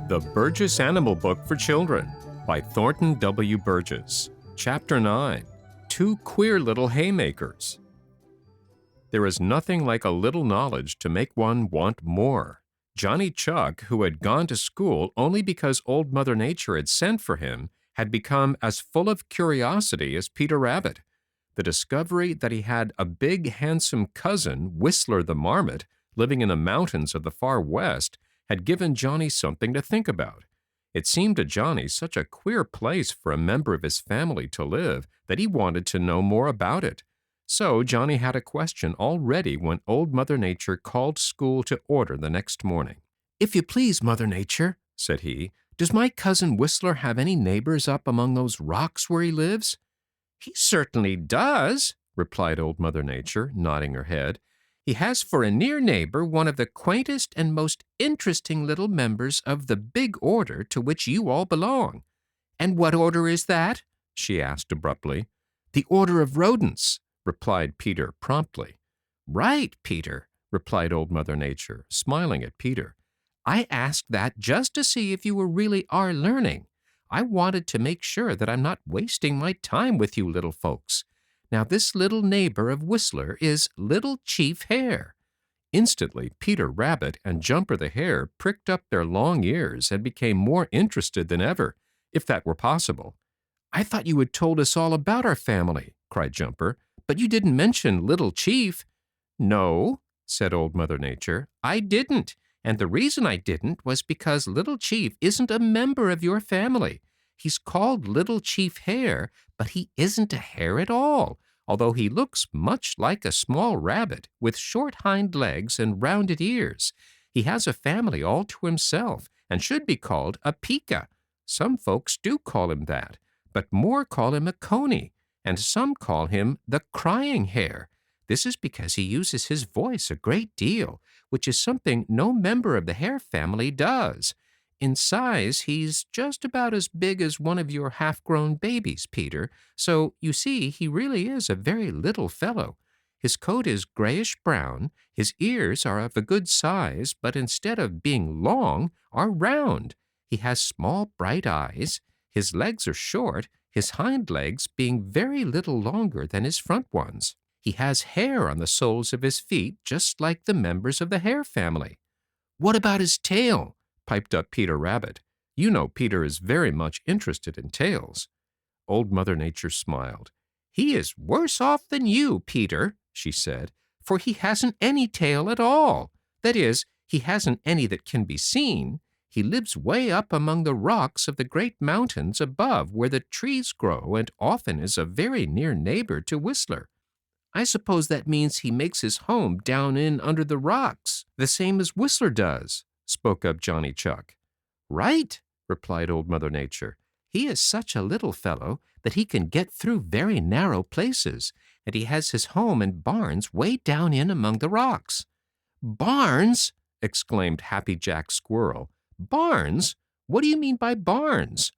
The Burgess Animal Book for Children by Thornton W. Burgess. Chapter 9. Two Queer Little Haymakers. There is nothing like a little knowledge to make one want more. Johnny Chuck, who had gone to school only because Old Mother Nature had sent for him, had become as full of curiosity as Peter Rabbit. The discovery that he had a big, handsome cousin, Whistler the Marmot, living in the mountains of the far west, had given Johnny something to think about. It seemed to Johnny such a queer place for a member of his family to live that he wanted to know more about it. So Johnny had a question all ready when Old Mother Nature called school to order the next morning. "If you please, Mother Nature," said he, "does my cousin Whistler have any neighbors up among those rocks where he lives?" "He certainly does," replied Old Mother Nature, nodding her head. "He has for a near neighbor one of the quaintest and most interesting little members of the big order to which you all belong." "And what order is that?" she asked abruptly. "The order of rodents," replied Peter promptly. "Right, Peter," replied Old Mother Nature, smiling at Peter. "I asked that just to see if you really are learning. I wanted to make sure that I'm not wasting my time with you little folks. Now this little neighbor of Whistler is Little Chief Hare." Instantly, Peter Rabbit and Jumper the Hare pricked up their long ears and became more interested than ever, if that were possible. "I thought you had told us all about our family," cried Jumper, "but you didn't mention Little Chief." "No," said Old Mother Nature, "I didn't, and the reason I didn't was because Little Chief isn't a member of your family. He's called Little Chief Hare, but he isn't a hare at all, although he looks much like a small rabbit with short hind legs and rounded ears. He has a family all to himself and should be called a pika. Some folks do call him that, but more call him a coney, and some call him the crying hare. This is because he uses his voice a great deal, which is something no member of the hare family does. In size, he's just about as big as one of your half-grown babies, Peter, so you see he really is a very little fellow. His coat is grayish-brown, his ears are of a good size, but instead of being long, are round. He has small bright eyes, his legs are short, his hind legs being very little longer than his front ones. He has hair on the soles of his feet, just like the members of the hare family." "What about his tail?" piped up Peter Rabbit. You know Peter is very much interested in tails. Old Mother Nature smiled. "He is worse off than you, Peter," she said, "for he hasn't any tail at all. That is, he hasn't any that can be seen. He lives way up among the rocks of the great mountains above where the trees grow and often is a very near neighbor to Whistler." "I suppose that means he makes his home down in under the rocks, the same as Whistler does," spoke up Johnny Chuck. "Right," replied Old Mother Nature. "He is such a little fellow that he can get through very narrow places, and he has his home in barns way down in among the rocks." "Barns!" exclaimed Happy Jack Squirrel. "Barns? What do you mean by barns?"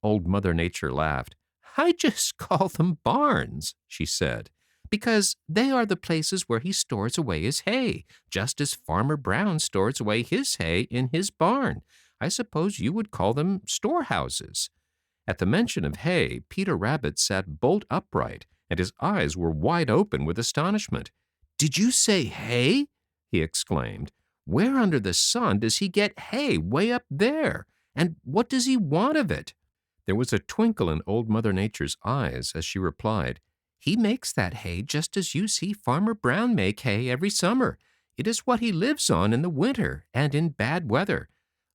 Old Mother Nature laughed. "I just call them barns," she said, "because they are the places where he stores away his hay, just as Farmer Brown stores away his hay in his barn. I suppose you would call them storehouses." At the mention of hay, Peter Rabbit sat bolt upright, and his eyes were wide open with astonishment. "Did you say hay?" he exclaimed. "Where under the sun does he get hay way up there? And what does he want of it?" There was a twinkle in Old Mother Nature's eyes as she replied, "He makes that hay just as you see Farmer Brown make hay every summer. It is what he lives on in the winter and in bad weather.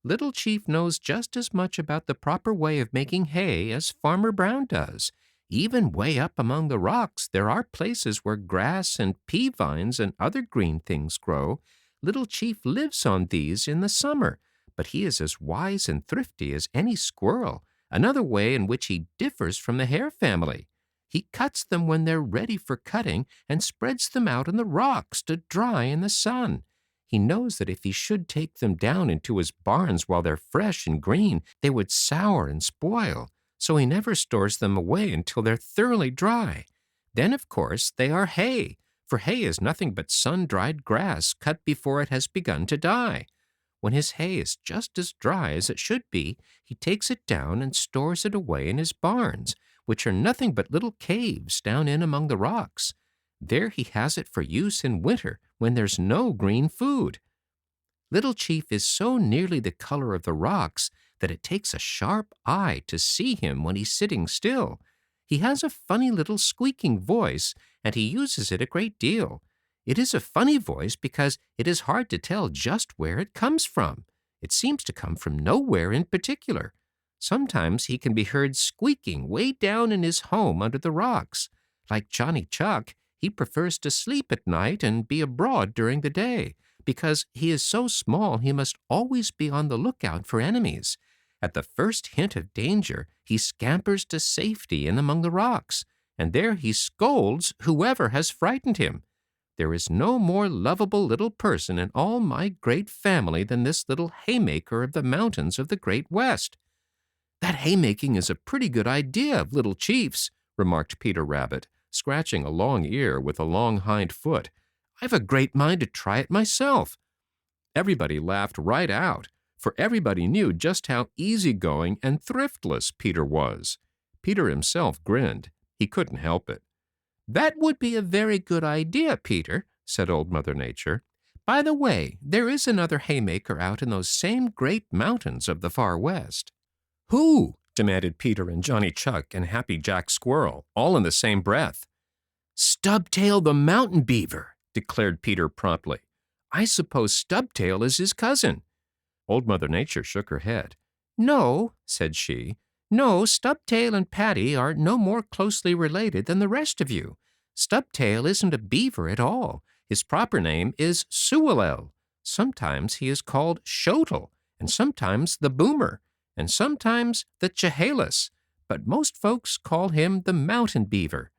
Little Chief knows just as much about the proper way of making hay as Farmer Brown does. Even way up among the rocks there are places where grass and pea vines and other green things grow. Little Chief lives on these in the summer, but he is as wise and thrifty as any squirrel, another way in which he differs from the hare family. He cuts them when they're ready for cutting and spreads them out on the rocks to dry in the sun. He knows that if he should take them down into his barns while they're fresh and green, they would sour and spoil, so he never stores them away until they're thoroughly dry. Then, of course, they are hay, for hay is nothing but sun-dried grass cut before it has begun to die. When his hay is just as dry as it should be, he takes it down and stores it away in his barns, which are nothing but little caves down in among the rocks. There he has it for use in winter when there's no green food. Little Chief is so nearly the color of the rocks that it takes a sharp eye to see him when he's sitting still. He has a funny little squeaking voice, and he uses it a great deal. It is a funny voice because it is hard to tell just where it comes from. It seems to come from nowhere in particular. Sometimes he can be heard squeaking way down in his home under the rocks. Like Johnny Chuck, he prefers to sleep at night and be abroad during the day. Because he is so small, he must always be on the lookout for enemies. At the first hint of danger, he scampers to safety in among the rocks, and there he scolds whoever has frightened him. There is no more lovable little person in all my great family than this little haymaker of the mountains of the Great West. That haymaking is a pretty good idea of Little Chief's, remarked Peter Rabbit, scratching a long ear with a long hind foot. I've a great mind to try it myself. Everybody laughed right out, for everybody knew just how easygoing and thriftless Peter was. Peter himself grinned. He couldn't help it. That would be a very good idea, Peter, said Old Mother Nature. By the way, there is another haymaker out in those same great mountains of the far west. Who? Demanded Peter and Johnny Chuck and Happy Jack Squirrel, all in the same breath. Stubtail the Mountain Beaver, declared Peter promptly. I suppose Stubtail is his cousin. Old Mother Nature shook her head. No, said she. No, Stubtail and Paddy are no more closely related than the rest of you. Stubtail isn't a beaver at all. His proper name is Sewellel. Sometimes he is called Shotel, and sometimes the Boomer, and sometimes the Chehalis, but most folks call him the Mountain Beaver.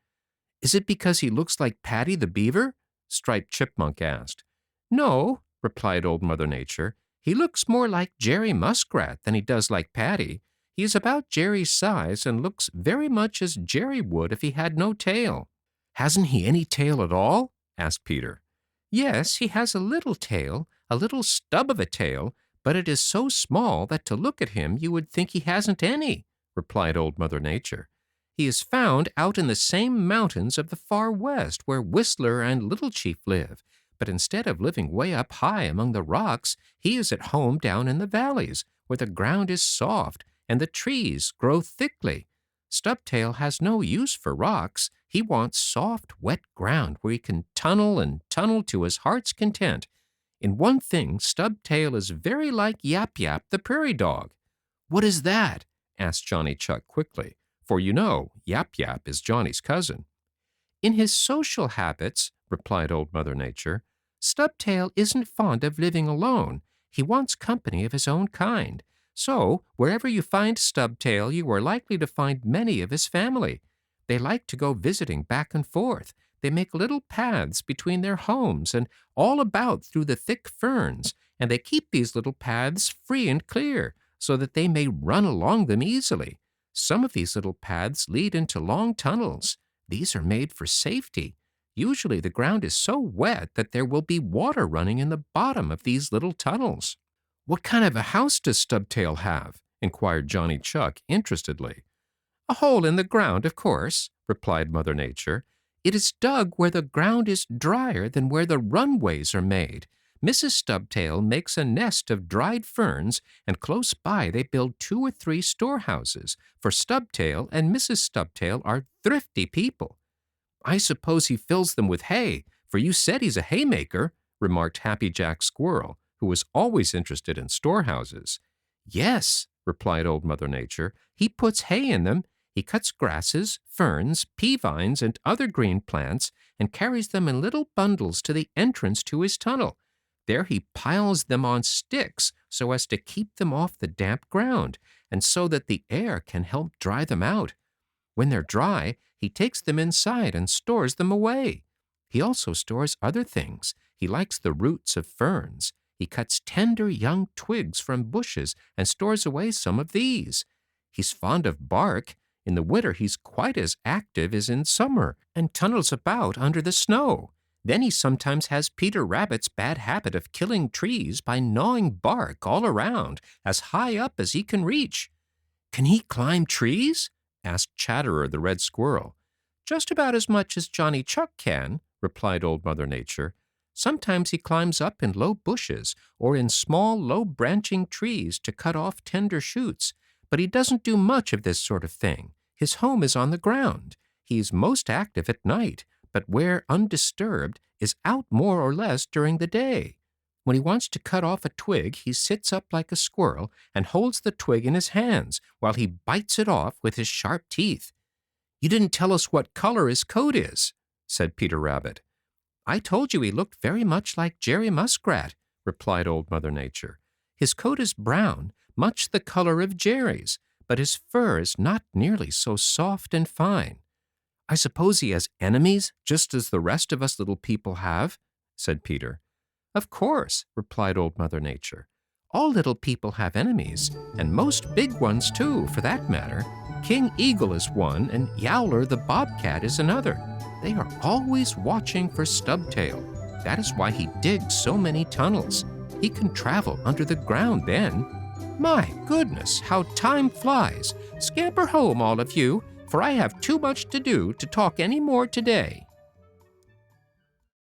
Is it because he looks like Paddy the Beaver? Striped Chipmunk asked. No, replied Old Mother Nature. He looks more like Jerry Muskrat than he does like Paddy. He is about Jerry's size and looks very much as Jerry would if he had no tail. Hasn't he any tail at all? Asked Peter. Yes, he has a little tail, a little stub of a tail, but it is so small that to look at him you would think he hasn't any, replied Old Mother Nature. He is found out in the same mountains of the far west where Whistler and Little Chief live, but instead of living way up high among the rocks, he is at home down in the valleys, where the ground is soft and the trees grow thickly. Stubtail has no use for rocks. He wants soft, wet ground where he can tunnel and tunnel to his heart's content. In one thing, Stubtail is very like Yap Yap the prairie dog. What is that? Asked Johnny Chuck quickly, for you know Yap Yap is Johnny's cousin. In his social habits, replied Old Mother Nature, Stubtail isn't fond of living alone. He wants company of his own kind. So, wherever you find Stubtail, you are likely to find many of his family. They like to go visiting back and forth. They make little paths between their homes and all about through the thick ferns, and they keep these little paths free and clear, so that they may run along them easily. Some of these little paths lead into long tunnels. These are made for safety. Usually the ground is so wet that there will be water running in the bottom of these little tunnels. What kind of a house does Stubtail have? Inquired Johnny Chuck interestedly. A hole in the ground, of course, replied Mother Nature. It is dug where the ground is drier than where the runways are made. Mrs. Stubtail makes a nest of dried ferns, and close by they build 2 or 3 storehouses, for Stubtail and Mrs. Stubtail are thrifty people. I suppose he fills them with hay, for you said he's a haymaker, remarked Happy Jack Squirrel, who was always interested in storehouses. Yes, replied Old Mother Nature, he puts hay in them. He cuts grasses, ferns, pea vines, and other green plants, and carries them in little bundles to the entrance to his tunnel. There he piles them on sticks so as to keep them off the damp ground, and so that the air can help dry them out. When they're dry, he takes them inside and stores them away. He also stores other things. He likes the roots of ferns. He cuts tender young twigs from bushes and stores away some of these. He's fond of bark. In the winter he's quite as active as in summer and tunnels about under the snow. Then he sometimes has Peter Rabbit's bad habit of killing trees by gnawing bark all around, as high up as he can reach. "Can he climb trees?" asked Chatterer the Red Squirrel. "Just about as much as Johnny Chuck can," replied Old Mother Nature. "Sometimes he climbs up in low bushes or in small, low-branching trees to cut off tender shoots, but he doesn't do much of this sort of thing. His home is on the ground. He's most active at night, but where undisturbed, is out more or less during the day. When he wants to cut off a twig, he sits up like a squirrel and holds the twig in his hands while he bites it off with his sharp teeth." "You didn't tell us what color his coat is," said Peter Rabbit. "I told you he looked very much like Jerry Muskrat," replied Old Mother Nature. "His coat is brown, much the color of Jerry's, but his fur is not nearly so soft and fine." "I suppose he has enemies, just as the rest of us little people have," said Peter. "Of course," replied Old Mother Nature. "All little people have enemies, and most big ones, too, for that matter. King Eagle is one, and Yowler the Bobcat is another. They are always watching for Stubtail. That is why he digs so many tunnels. He can travel under the ground then. My goodness, how time flies! Scamper home, all of you, for I have too much to do to talk any more today."